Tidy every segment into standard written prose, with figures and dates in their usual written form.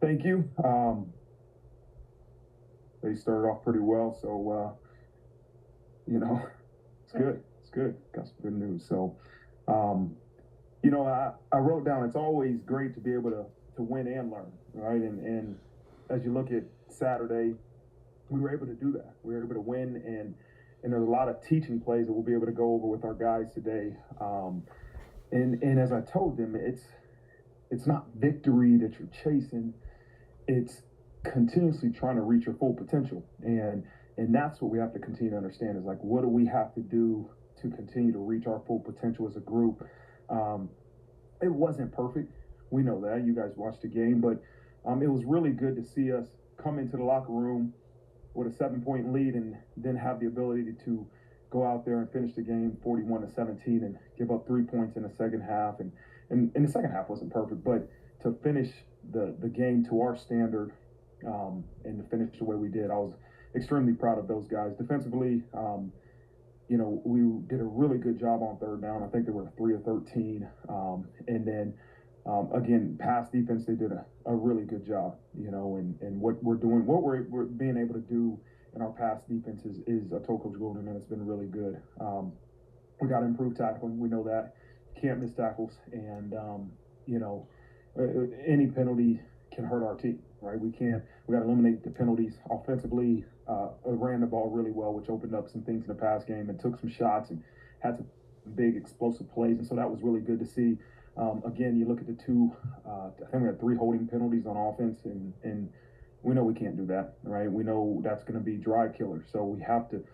Thank you. They started off pretty well, so it's good. It's good. Got some good news. So, I wrote down. It's always great to be able to win and learn, right? And as you look at Saturday, we were able to do that. We were able to win, and there's a lot of teaching plays that we'll be able to go over with our guys today. And as I told them, it's not victory that you're chasing. It's continuously trying to reach your full potential. And that's what we have to continue to understand is like, what do we have to do to continue to reach our full potential as a group? It wasn't perfect. We know that. You guys watched the game, but it was really good to see us come into the locker room with a 7-point lead and then have the ability to go out there and finish the game 41-17 and give up 3 points in the second half. And the second half wasn't perfect, but to finish the game to our standard and to finish the way we did, I was extremely proud of those guys. Defensively, we did a really good job on third down. I think they were 3 of 13. And then, again, pass defense, they did a really good job, and what we're doing, what we're being able to do in our pass defense is I told Coach Golden, man, it's been really good. We got to improve tackling. We know that. Can't miss tackles. And, any penalty can hurt our team, right? We got to eliminate the penalties. Offensively, ran the ball really well, which opened up some things in the pass game and took some shots and had some big explosive plays. And so that was really good to see. Again, you look at the two, I think we had 3 holding penalties on offense, and we know we can't do that, right? We know that's going to be drive killers. So we have to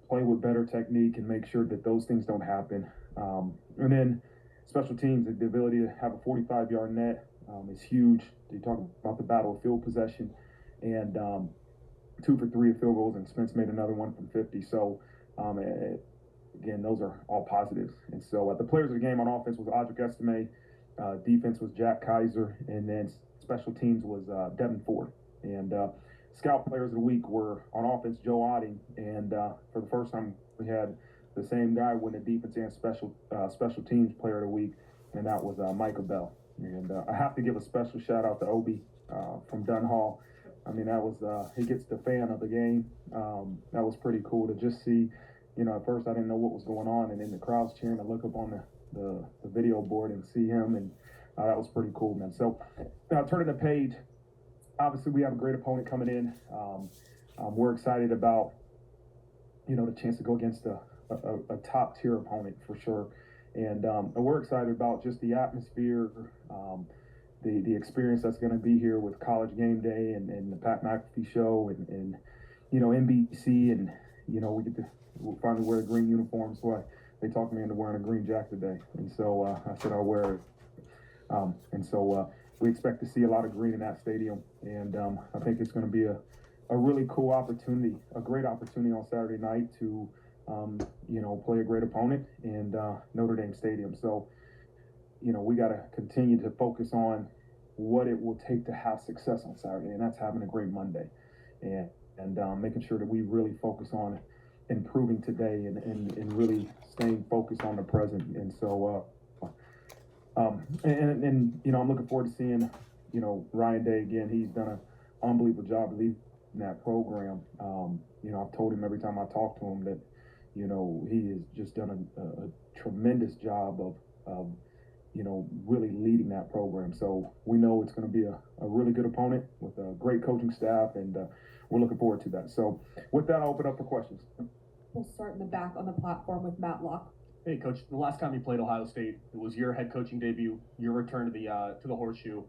play with better technique and make sure that those things don't happen. And then special teams, the ability to have a 45-yard net is huge. You talk about the battle of field possession, and 2 for 3 of field goals, and Spence made another one from 50. So, again, those are all positives. And so the players of the game on offense was Audric Estime, defense was Jack Kaiser, and then special teams was Devin Ford. And scout players of the week were on offense Joe Otting, and for the first time we had the same guy win the defense and special teams player of the week, and that was Micah Bell. And I have to give a special shout out to Obi from Dunn Hall. I mean, that was he gets the fan of the game. That was pretty cool to just see. At first I didn't know what was going on, and then the crowd's cheering. I look up on the video board and see him, and that was pretty cool, man. So now turning the page, obviously we have a great opponent coming in. We're excited about the chance to go against a top tier opponent for sure, and we're excited about just the atmosphere, the experience that's going to be here with College Game Day and the Pat McAfee show and NBC, and we'll finally wear a green uniform. So they talked me into wearing a green jacket today, and so I said I'll wear it. And so we expect to see a lot of green in that stadium, and I think it's going to be a really cool opportunity, a great opportunity on Saturday night to play a great opponent in Notre Dame Stadium. So we got to continue to focus on what it will take to have success on Saturday, and that's having a great Monday, and making sure that we really focus on improving today and really staying focused on the present. And so I'm looking forward to seeing Ryan Day again. He's done an unbelievable job leading that program. I've told him every time I talk to him that he has just done a tremendous job of really leading that program. So we know it's going to be a really good opponent with a great coaching staff, and we're looking forward to that. So with that, I'll open up for questions. We'll start in the back on the platform with Matt Locke. Hey, Coach. The last time you played Ohio State, it was your head coaching debut, your return to the Horseshoe,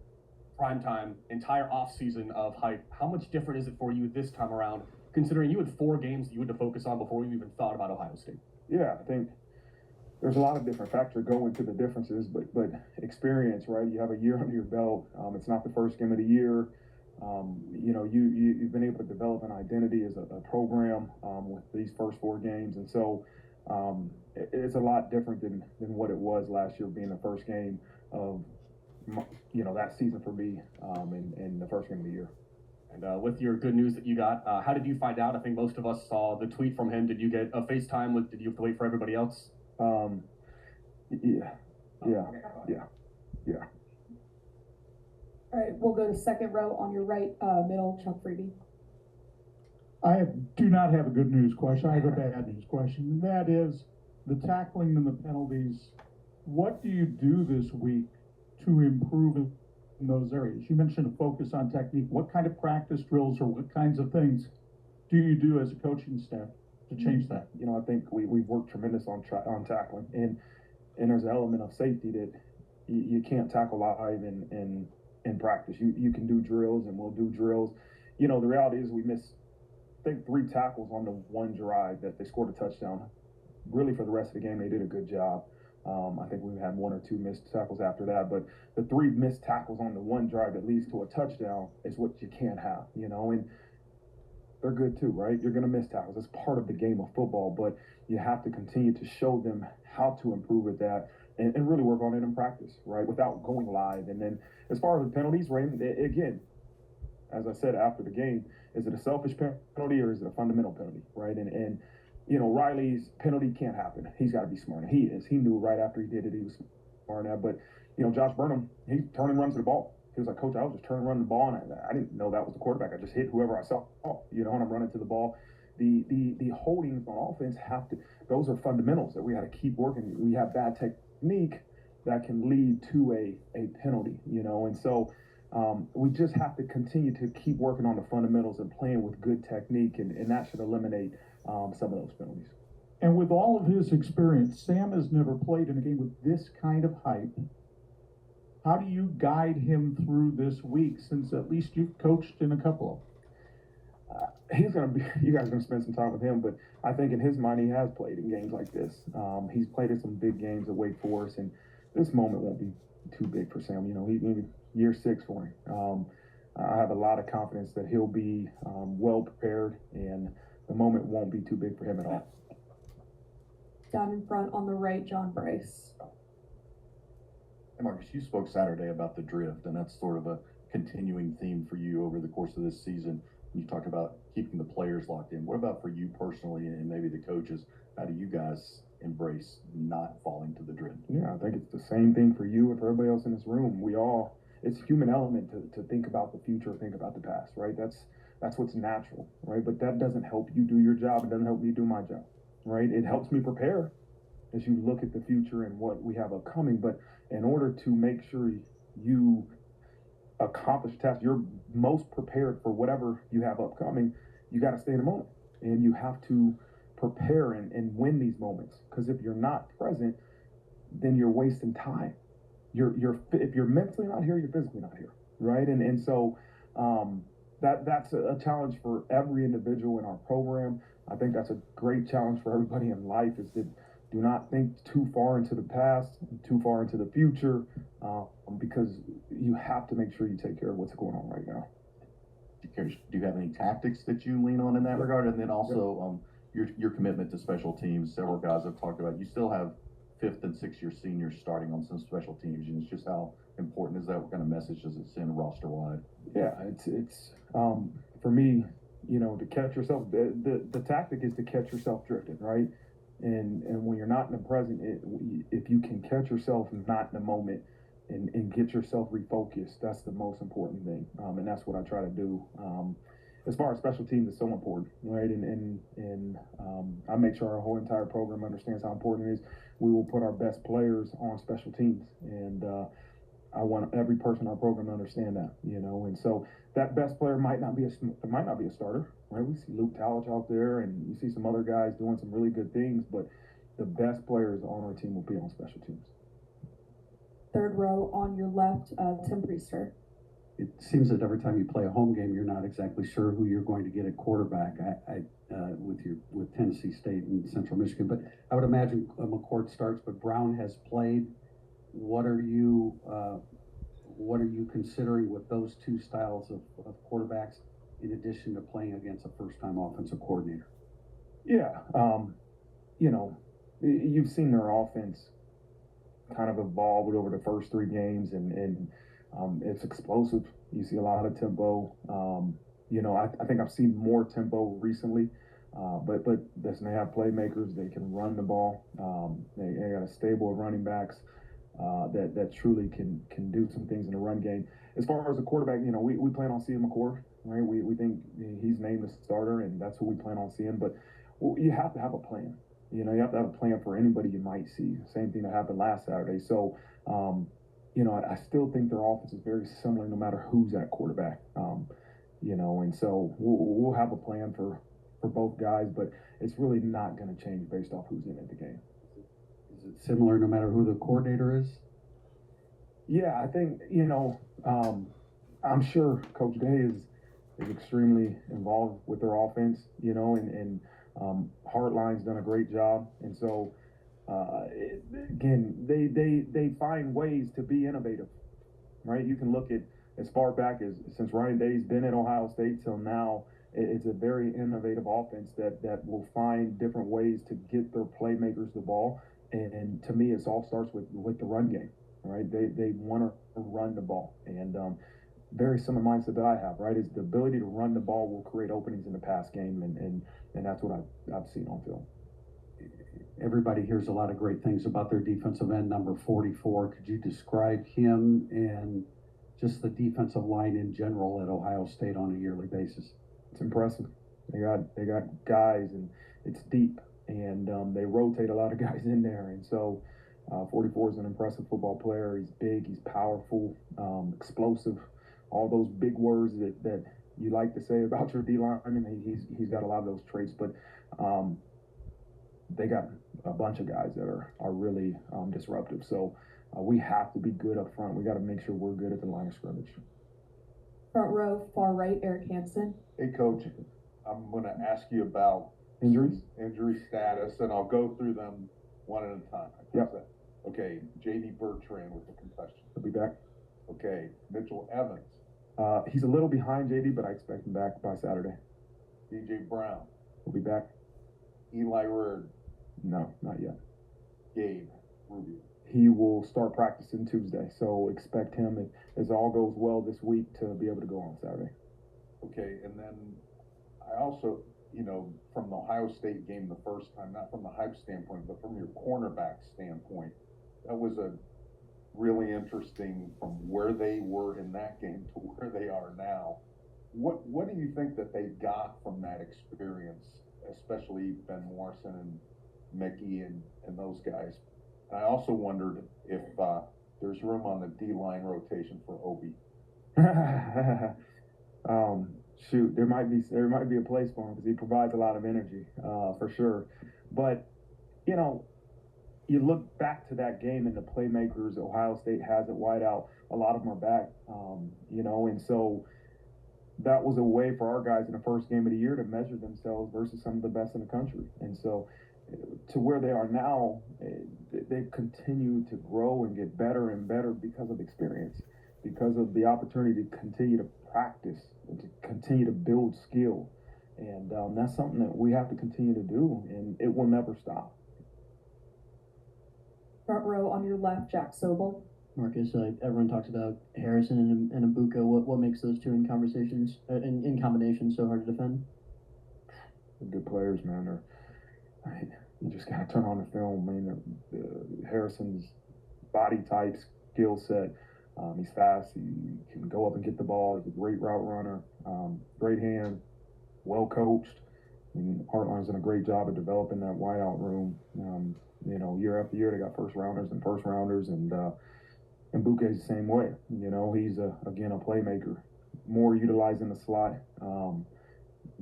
prime time, entire offseason of hype. How much different is it for you this time around, considering you had 4 games that you had to focus on before you even thought about Ohio State? Yeah, I think there's a lot of different factors go into the differences, but experience, right? You have a year under your belt. It's not the first game of the year. You've been able to develop an identity as a program with these first 4 games, and so it's a lot different than what it was last year, being the first game of that season for me, and the first game of the year. And with your good news that you got, how did you find out? I think most of us saw the tweet from him. Did you get a FaceTime? Did you have to wait for everybody else? Yeah. All right, we'll go to second row on your right, middle, Chuck Freeman. Do not have a good news question. I have a bad news question, and that is the tackling and the penalties. What do you do this week to improve in those areas? You mentioned a focus on technique. What kind of practice drills or what kinds of things do you do as a coaching staff to change that? You know, I think we've worked tremendous on tackling, and there's an element of safety that you can't tackle live in practice. You can do drills, and we'll do drills. You know, the reality is we missed, I think, 3 tackles on the one drive that they scored a touchdown. Really, for the rest of the game, they did a good job. I think we've had 1 or 2 missed tackles after that, but the 3 missed tackles on the one drive that leads to a touchdown is what you can't have, you know, and they're good too, right? You're going to miss tackles. It's part of the game of football, but you have to continue to show them how to improve at that and really work on it in practice, right, without going live. And then as far as the penalties, right, again, as I said after the game, is it a selfish penalty or is it a fundamental penalty, right? And you know, Riley's penalty can't happen. He's got to be smart. He is. He knew right after he did it, he was smart enough. But, you know, Josh Burnham, he turned and runs to the ball. He was like, Coach, I was just turning and running the ball, and I didn't know that was the quarterback. I just hit whoever I saw, you know, and I'm running to the ball. The holdings on offense have to, those are fundamentals that we got to keep working. We have bad technique that can lead to a penalty, you know, and so we just have to continue to keep working on the fundamentals and playing with good technique, and that should eliminate some of those penalties. And with all of his experience, Sam has never played in a game with this kind of hype. How do you guide him through this week, since at least you've coached in a couple of them? He's going to be, you guys are going to spend some time with him, but I think in his mind he has played in games like this. He's played in some big games at Wake Forest, and this moment won't be too big for Sam. You know, he's maybe year 6 for him. I have a lot of confidence that he'll be well prepared, and the moment won't be too big for him at all. Down in front on the right, John Bryce. Hey Marcus, you spoke Saturday about the drift, and that's sort of a continuing theme for you over the course of this season. You talked about keeping the players locked in. What about for you personally and maybe the coaches? How do you guys embrace not falling to the drift? Yeah, I think it's the same thing for you and for everybody else in this room. We all, it's a human element to think about the future, think about the past, right? That's what's natural, right? But that doesn't help you do your job. It doesn't help me do my job, right? It helps me prepare as you look at the future and what we have upcoming. But in order to make sure you accomplish tasks, you're most prepared for whatever you have upcoming, you got to stay in the moment. And you have to prepare and win these moments. Because if you're not present, then you're wasting time. If you're mentally not here, you're physically not here, right? And so that's a challenge for every individual in our program. I think that's a great challenge for everybody in life, is that do not think too far into the past, too far into the future, because you have to make sure you take care of what's going on right now. Do you have any tactics that you lean on in that regard? And then also your commitment to special teams. Several guys have talked about, you still have 5th and 6th year seniors starting on some special teams. And it's just how important is that? What kind of message does it send roster wide? Yeah, it's for me, you know, to catch yourself, the tactic is to catch yourself drifting, right? And when you're not in the present, if you can catch yourself not in the moment and get yourself refocused, that's the most important thing. And that's what I try to do. As far as special teams, it's so important, right? And I make sure our whole entire program understands how important it is. We will put our best players on special teams, and I want every person in our program to understand that, you know. And so that best player might not be a starter, right? We see Luke Talich out there, and you see some other guys doing some really good things, but the best players on our team will be on special teams. Third row on your left, Tim Priester. It seems that every time you play a home game, you're not exactly sure who you're going to get at quarterback. With Tennessee State and Central Michigan, but I would imagine McCourt starts. But Brown has played. What are you considering with those two styles of quarterbacks, in addition to playing against a first-time offensive coordinator? Yeah, you know, you've seen their offense kind of evolved over the first 3 games, and it's explosive. You see a lot of tempo. You know, I think I've seen more tempo recently, but listen, they have playmakers. They can run the ball. They got a stable of running backs. that truly can do some things in the run game. As far as the quarterback, we plan on seeing McCord, right? We think he's named the starter, and that's who we plan on seeing. But you have to have a plan. You have to have a plan for anybody you might see. Same thing that happened last Saturday. So, I still think their offense is very similar no matter who's at quarterback. And so we'll have a plan for both guys, but it's really not going to change based off who's in the game. Is it similar no matter who the coordinator is? Yeah, I think, I'm sure Coach Day is extremely involved with their offense, and Hartline's done a great job. And so, again, they find ways to be innovative, right? You can look at as far back as since Ryan Day's been at Ohio State till now. It's a very innovative offense that will find different ways to get their playmakers the ball. And to me, it all starts with the run game, right? They want to run the ball. And very similar mindset that I have, right? Is the ability to run the ball will create openings in the pass game. And that's what I've seen on film. Everybody hears a lot of great things about their defensive end, number 44. Could you describe him and just the defensive line in general at Ohio State on a yearly basis? It's impressive. They got guys, and it's deep, and they rotate a lot of guys in there. And so 44 is an impressive football player. He's big, he's powerful, explosive, all those big words that you like to say about your D-line. I mean, he's got a lot of those traits, but they got a bunch of guys that are really disruptive. So we have to be good up front. We got to make sure we're good at the line of scrimmage. Front row, far right, Eric Hansen. Hey, Coach, I'm going to ask you about Injuries? Injury status, and I'll go through them one at a time. Yep. Okay, J.D. Bertrand with the concussion. He'll be back. Okay, Mitchell Evans. He's a little behind JD, but I expect him back by Saturday. D.J. Brown. He'll be back. Eli Reardon. No, not yet. Gabe Rubio. He will start practicing Tuesday, so expect him, if all goes well this week, to be able to go on Saturday. Okay, and then I also, from the Ohio State game the first time, not from the hype standpoint, but from your cornerback standpoint, that was a really interesting from where they were in that game to where they are now. What do you think that they got from that experience, especially Ben Morrison and Mickey and those guys? And I also wondered if there's room on the D-line rotation for Obi. Shoot, there might be a place for him because he provides a lot of energy, for sure. But you look back to that game and the playmakers Ohio State has at wideout. A lot of them are back, and so that was a way for our guys in the first game of the year to measure themselves versus some of the best in the country. And so, to where they are now, they've continued to grow and get better and better because of experience, because of the opportunity to continue to practice and to continue to build skill. And that's something that we have to continue to do, and it will never stop. Front row on your left, Jack Sobel. Marcus, everyone talks about Harrison and Abuka. What makes those two in conversations, in combination, so hard to defend? They're good players, man. You just got to turn on the film. I mean, Harrison's body type, skill set, he's fast. He can go up and get the ball. He's a great route runner, great hand, well coached. I mean, Hartline's done a great job of developing that wideout room. Year after year, they got first rounders, and Mbuke's the same way. He's again a playmaker, more utilizing the slot,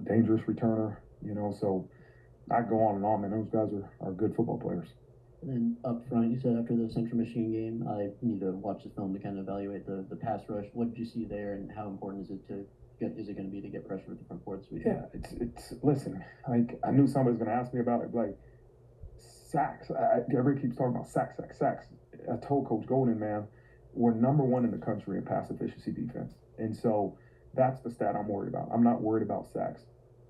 dangerous returner. So I go on and on, man. Those guys are good football players. And then up front, you said after the Central Michigan game, I need to watch the film to kind of evaluate the pass rush. What did you see there, and how important is it going to be to get pressure with the front four this week? Yeah, it's listen. Like, I knew somebody was going to ask me about it. Like, sacks. Everybody keeps talking about sacks. I told Coach Golden, man, we're number one in the country in pass efficiency defense, and so that's the stat I'm worried about. I'm not worried about sacks.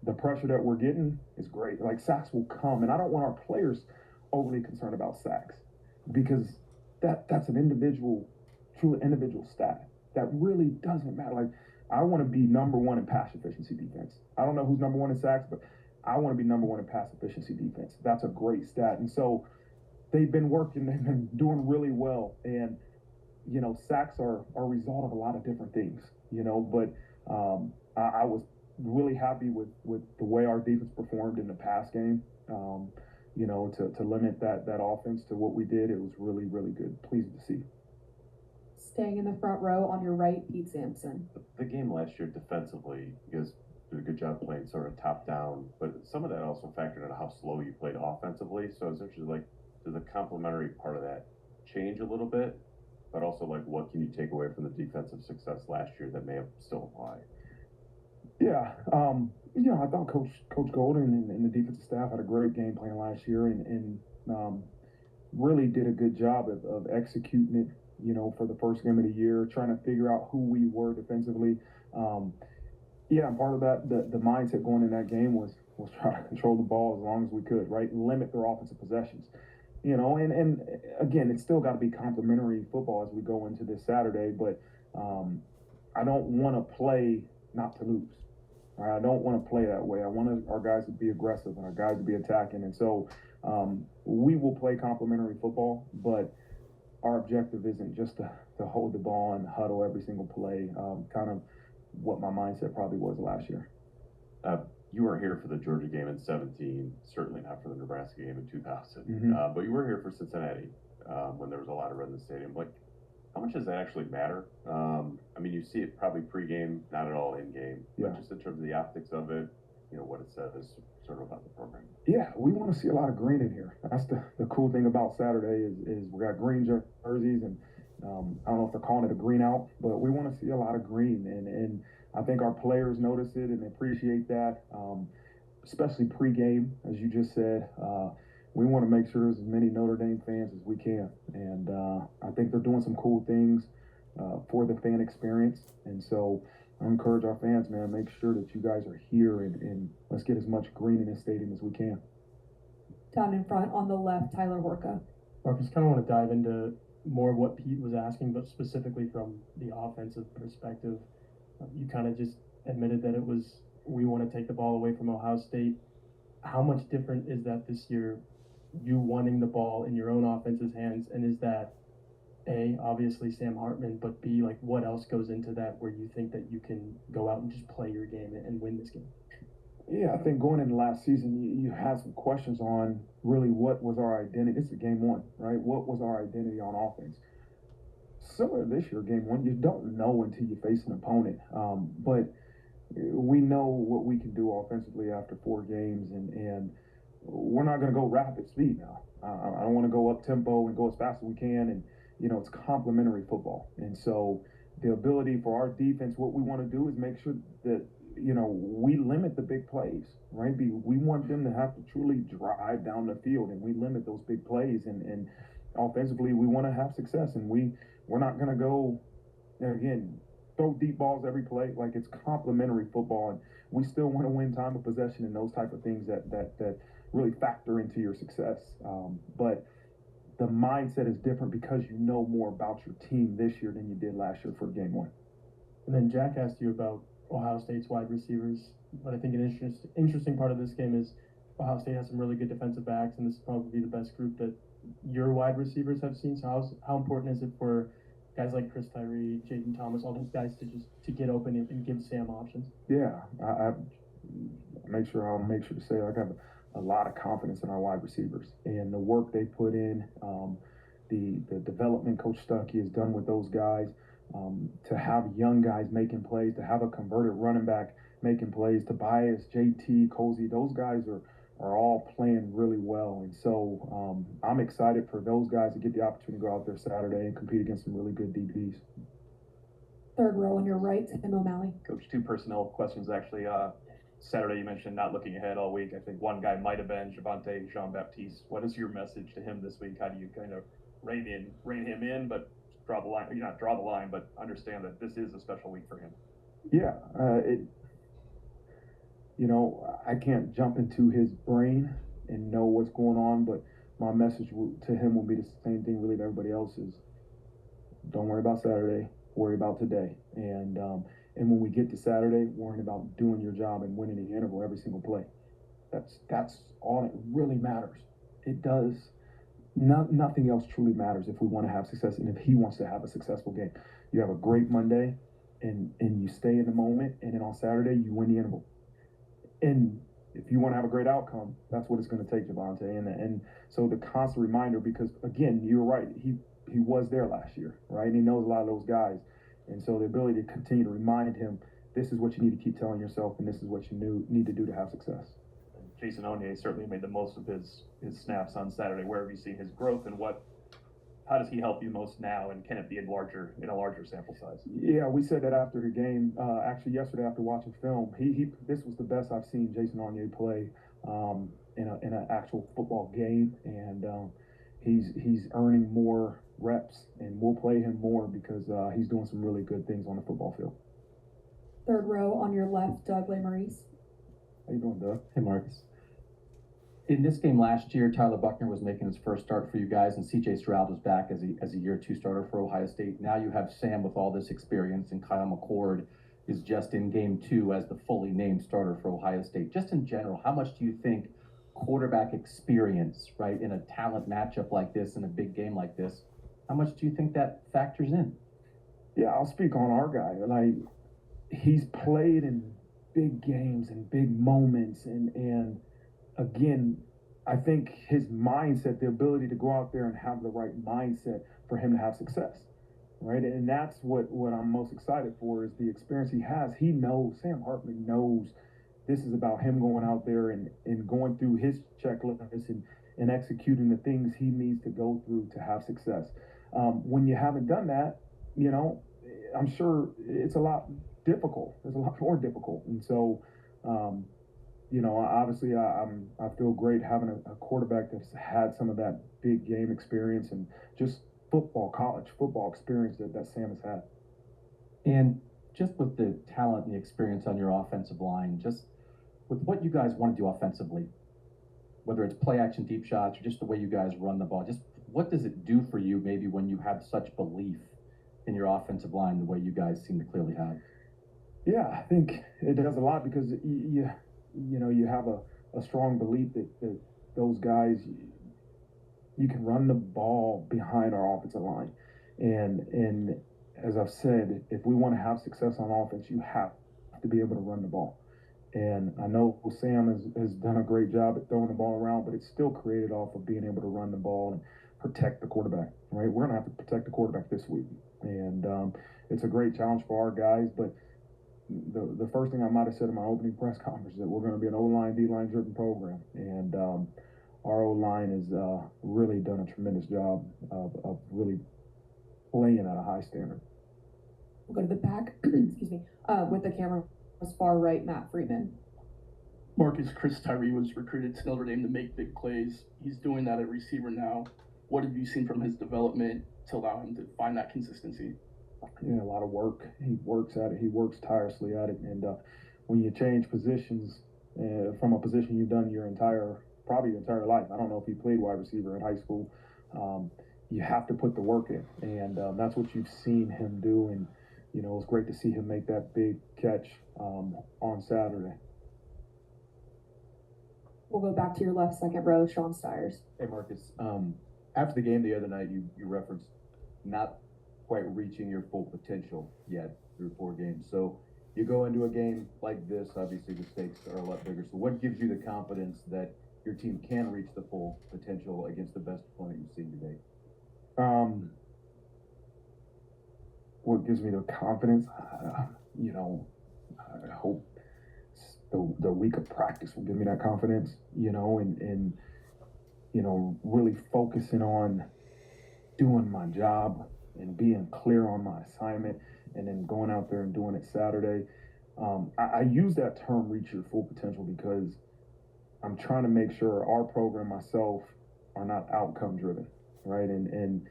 The pressure that we're getting is great. Like, sacks will come, and I don't want our players overly concerned about sacks, because that's an truly individual stat that really doesn't matter. Like, I want to be number one in pass efficiency defense. I don't know who's number one in sacks, but I want to be number one in pass efficiency defense. That's a great stat. And so they've been working, they've been doing really well. And, sacks are a result of a lot of different things, but I was really happy with the way our defense performed in the pass game. To limit that offense to what we did, it was really, really good. Pleased to see. Staying in the front row on your right, Pete Sampson. The game last year defensively, you guys did a good job playing sort of top down, but some of that also factored into how slow you played offensively. So I was interested, does the complementary part of that change a little bit? But also, what can you take away from the defensive success last year that may have still applied? Yeah, I thought Coach Golden and the defensive staff had a great game plan last year, and really did a good job of executing it. For the first game of the year, trying to figure out who we were defensively. And part of that, the mindset going in that game was try to control the ball as long as we could, right? Limit their offensive possessions. And again, it's still got to be complementary football as we go into this Saturday, but I don't want to play not to lose. Right? I don't want to play that way. I want our guys to be aggressive and our guys to be attacking. And so we will play complementary football, but our objective isn't just to hold the ball and huddle every single play, kind of what my mindset probably was last year. You weren't here for the Georgia game in 2017, certainly not for the Nebraska game in 2000, Mm-hmm. But you were here for Cincinnati when there was a lot of red in the stadium. How much does that actually matter? You see it probably pregame, not at all in-game, but just in terms of the optics of it, what it says sort of about the program. Yeah, we want to see a lot of green in here. That's the cool thing about Saturday is we got green jerseys, and I don't know if they're calling it a green out, but we want to see a lot of green, and I think our players notice it and appreciate that, especially pregame, as you just said. We want to make sure there's as many Notre Dame fans as we can, and I think they're doing some cool things for the fan experience, and so I encourage our fans, man, make sure that you guys are here and let's get as much green in this stadium as we can. Down in front on the left, Tyler Horka. Marcus, kind of want to dive into more of what Pete was asking, but specifically from the offensive perspective. You kind of just admitted that we want to take the ball away from Ohio State. How much different is that this year, you wanting the ball in your own offense's hands? And is that, A, obviously Sam Hartman, but B, what else goes into that where you think that you can go out and just play your game and win this game? Yeah, I think going into last season, you had some questions on really what was our identity. This is game one, right? What was our identity on offense? Similar to this year, game one, you don't know until you face an opponent. But we know what we can do offensively after 4 games, and we're not going to go rapid speed now. I don't want to go up tempo and go as fast as we can, and it's complementary football. And so the ability for our defense, what we want to do is make sure that we limit the big plays, right? We want them to have to truly drive down the field, and we limit those big plays. And offensively, we want to have success, and we're not going to go, again, throw deep balls every play. It's complementary football, and we still want to win time of possession and those type of things that really factor into your success. But the mindset is different because you know more about your team this year than you did last year for game one. And then Jack asked you about Ohio State's wide receivers, but I think an interesting part of this game is Ohio State has some really good defensive backs, and this is probably the best group that your wide receivers have seen. So how important is it for guys like Chris Tyree, Jaden Thomas, all those guys to get open and give Sam options? Yeah, I'll make sure to say I got a lot of confidence in our wide receivers and the work they put in, the development Coach Stuckey has done with those guys, to have young guys making plays, to have a converted running back making plays, Tobias, JT, Cozy, those guys are all playing really well. And so I'm excited for those guys to get the opportunity to go out there Saturday and compete against some really good DBs. Third row on your right, Tim O'Malley. Coach, 2 personnel questions actually. Saturday you mentioned not looking ahead all week. I think one guy might have been Javonte Jean-Baptiste. What is your message to him this week? How do you kind of rein him in, but draw the line? Not draw the line, but understand that this is a special week for him. Yeah, I can't jump into his brain and know what's going on, but my message to him will be the same thing really to everybody else is don't worry about Saturday, worry about today. And when we get to Saturday, worrying about doing your job and winning the interval every single play. That's all that really matters. It does nothing else truly matters if we want to have success and if he wants to have a successful game. You have a great Monday and you stay in the moment, and then on Saturday you win the interval. And if you want to have a great outcome, that's what it's going to take, Javonte. And so the constant reminder, because again, you're right, he was there last year, right? And he knows a lot of those guys. And so the ability to continue to remind him, this is what you need to keep telling yourself, and this is what you need to do to have success. Jason Onye certainly made the most of his snaps on Saturday. Where have you seen his growth, and how does he help you most now, and can it be in a larger sample size? Yeah, we said that after the game. Actually, yesterday after watching film, this was the best I've seen Jason Onye play in an actual football game, and he's earning more reps, and we'll play him more because he's doing some really good things on the football field. Third row on your left, Doug Maurice. How you doing, Doug? Hey, Marcus. In this game last year, Tyler Buckner was making his first start for you guys, and C.J. Stroud was back as a year two starter for Ohio State. Now you have Sam with all this experience, and Kyle McCord is just in game two as the fully named starter for Ohio State. Just in general, how much do you think quarterback experience, right, in a talent matchup like this, in a big game like this, how much do you think that factors in? Yeah, I'll speak on our guy. Like, he's played in big games and big moments, and again, I think his mindset, the ability to go out there and have the right mindset for him to have success, right? And that's what I'm most excited for, is the experience he has. He knows, Sam Hartman knows, this is about him going out there and going through his checklist and executing the things he needs to go through to have success. When you haven't done that, I'm sure it's a lot difficult. It's a lot more difficult. And so, obviously I feel great having a quarterback that's had some of that big game experience and just college football experience that Sam has had. And just with the talent and the experience on your offensive line, just with what you guys want to do offensively, whether it's play action deep shots or just the way you guys run the ball, just what does it do for you maybe when you have such belief in your offensive line the way you guys seem to clearly have? Yeah, I think it does a lot because you have a strong belief that those guys, you can run the ball behind our offensive line. And as I've said, if we want to have success on offense, you have to be able to run the ball. And I know Sam has done a great job at throwing the ball around, but it's still created off of being able to run the ball and protect the quarterback, right? We're going to have to protect the quarterback this week. And it's a great challenge for our guys, but the first thing I might have said in my opening press conference is that we're going to be an O-line, D-line driven program. And our O-line has really done a tremendous job of really playing at a high standard. We'll go to the back, excuse me, with the camera far right, Matt Freeman. Marcus, Chris Tyree was recruited to Notre Dame to make big plays. He's doing that at receiver now. What have you seen from his development to allow him to find that consistency? Yeah, a lot of work. He works at it. He works tirelessly at it. And when you change positions from a position you've done probably your entire life, I don't know if he played wide receiver in high school, you have to put the work in. And that's what you've seen him do. And, it's great to see him make that big catch on Saturday. We'll go back to your left, second row, Sean Styrs. Hey, Marcus. After the game the other night, you referenced not quite reaching your full potential yet through 4 games. So you go into a game like this, obviously the stakes are a lot bigger. So what gives you the confidence that your team can reach the full potential against the best opponent you've seen today? What gives me the confidence? I hope the week of practice will give me that confidence, and really focusing on doing my job and being clear on my assignment, and then going out there and doing it Saturday. I use that term, reach your full potential, because I'm trying to make sure our program, myself, are not outcome driven, right? And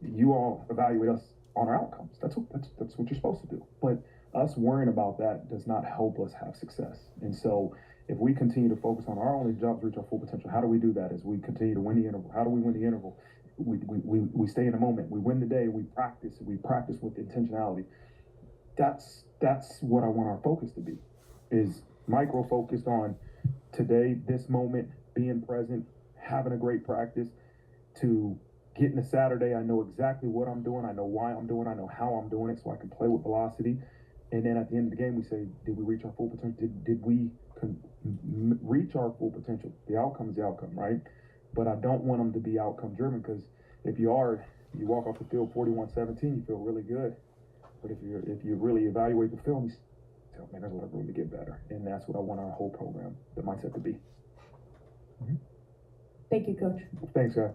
you all evaluate us on our outcomes. That's what you're supposed to do. But us worrying about that does not help us have success. And so if we continue to focus on our only job to reach our full potential, how do we do that? As we continue to win the interval. How do we win the interval? We stay in the moment. We win the day. We practice with intentionality. That's what I want our focus to be, is micro focused on today, this moment, being present, having a great practice, to getting to Saturday, I know exactly what I'm doing, I know why I'm doing, I know how I'm doing it, so I can play with velocity. And then at the end of the game, we say, did we reach our full potential? Did we reach our full potential? The outcome is the outcome, right? But I don't want them to be outcome driven, because if you are, you walk off the field 41-17, you feel really good. But if you really evaluate the film, you say, oh, man, there's a lot of room to get better. And that's what I want our whole program, the mindset to be. Thank you, Coach. Thanks, guys.